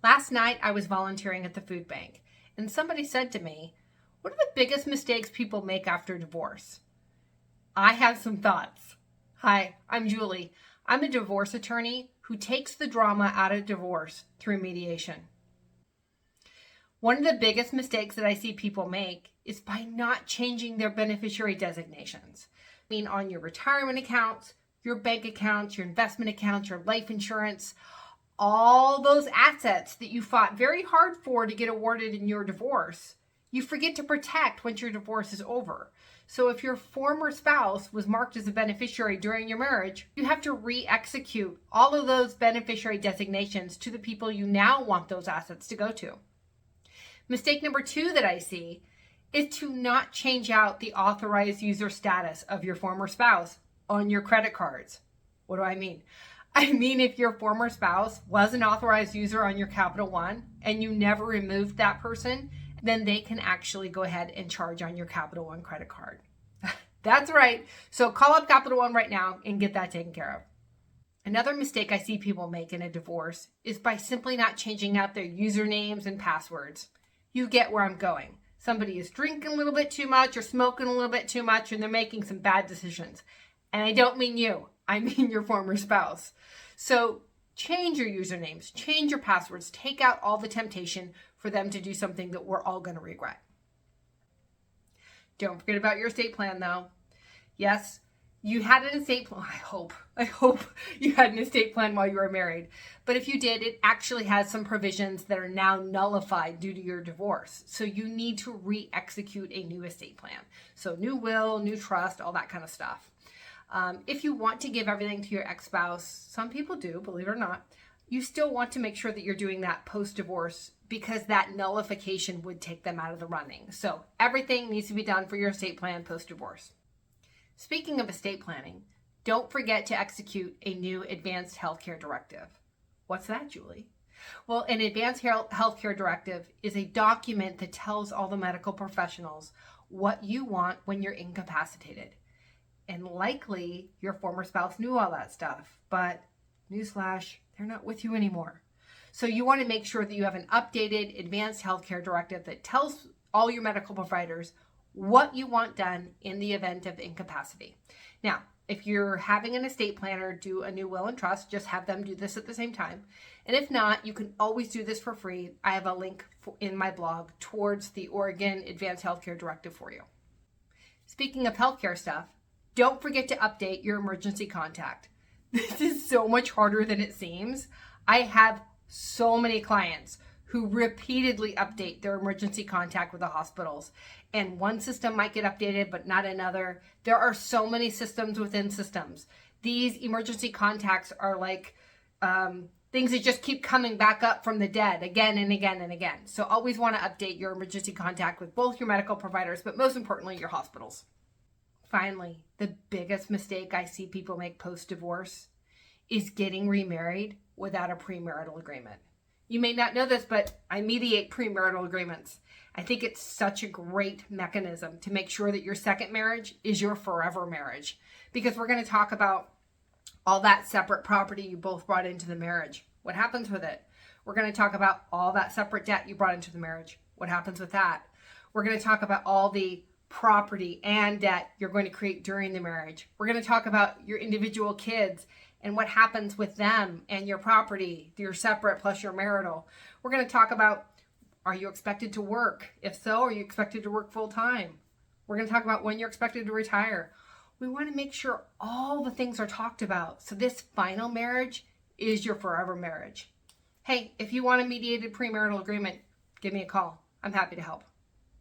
Last night, I was volunteering at the food bank, and somebody said to me, "What are the biggest mistakes people make after divorce?" I have some thoughts. Hi, I'm Julie. I'm a divorce attorney who takes the drama out of divorce through mediation. One of the biggest mistakes that I see people make is by not changing their beneficiary designations. I mean, on your retirement accounts, your bank accounts, your investment accounts, your life insurance, all those assets that you fought very hard for to get awarded in your divorce, you forget to protect once your divorce is over. So if your former spouse was marked as a beneficiary during your marriage, you have to re-execute all of those beneficiary designations to the people you now want those assets to go to. Mistake number 2 that I see is to not change out the authorized user status of your former spouse on your credit cards. What do I mean? I mean, if your former spouse was an authorized user on your Capital One and you never removed that person, then they can actually go ahead and charge on your Capital One credit card. That's right. So call up Capital One right now and get that taken care of. Another mistake I see people make in a divorce is by simply not changing out their usernames and passwords. You get where I'm going. Somebody is drinking a little bit too much or smoking a little bit too much and they're making some bad decisions. And I don't mean you. I mean your former spouse. So change your usernames, change your passwords, take out all the temptation for them to do something that we're all going to regret. Don't forget about your estate plan though. Yes, you had an estate plan. I hope you had an estate plan while you were married. But if you did, it actually has some provisions that are now nullified due to your divorce. So you need to re-execute a new estate plan. So new will, new trust, all that kind of stuff. If you want to give everything to your ex-spouse, some people do, believe it or not, you still want to make sure that you're doing that post-divorce because that nullification would take them out of the running. So everything needs to be done for your estate plan post-divorce. Speaking of estate planning, don't forget to execute a new advanced healthcare directive. What's that, Julie? Well, an advanced healthcare directive is a document that tells all the medical professionals what you want when you're incapacitated. And likely your former spouse knew all that stuff, but newsflash, they're not with you anymore. So you want to make sure that you have an updated advanced healthcare directive that tells all your medical providers what you want done in the event of incapacity. Now, if you're having an estate planner do a new will and trust, just have them do this at the same time. And if not, you can always do this for free. I have a link in my blog towards the Oregon Advanced Healthcare Directive for you. Speaking of healthcare stuff, don't forget to update your emergency contact. This is so much harder than it seems. I have so many clients who repeatedly update their emergency contact with the hospitals. And one system might get updated, but not another. There are so many systems within systems. These emergency contacts are like things that just keep coming back up from the dead again and again and again. So always want to update your emergency contact with both your medical providers, but most importantly, your hospitals. Finally, the biggest mistake I see people make post-divorce is getting remarried without a premarital agreement. You may not know this, but I mediate premarital agreements. I think it's such a great mechanism to make sure that your second marriage is your forever marriage, because we're going to talk about all that separate property you both brought into the marriage. What happens with it? We're going to talk about all that separate debt you brought into the marriage. What happens with that? We're going to talk about all the property and debt you're going to create during the marriage. We're going to talk about your individual kids and what happens with them and your property, your separate plus your marital. We're going to talk about, are you expected to work? If so, are you expected to work full time? We're going to talk about when you're expected to retire. We want to make sure all the things are talked about. So this final marriage is your forever marriage. Hey, if you want a mediated premarital agreement, give me a call. I'm happy to help.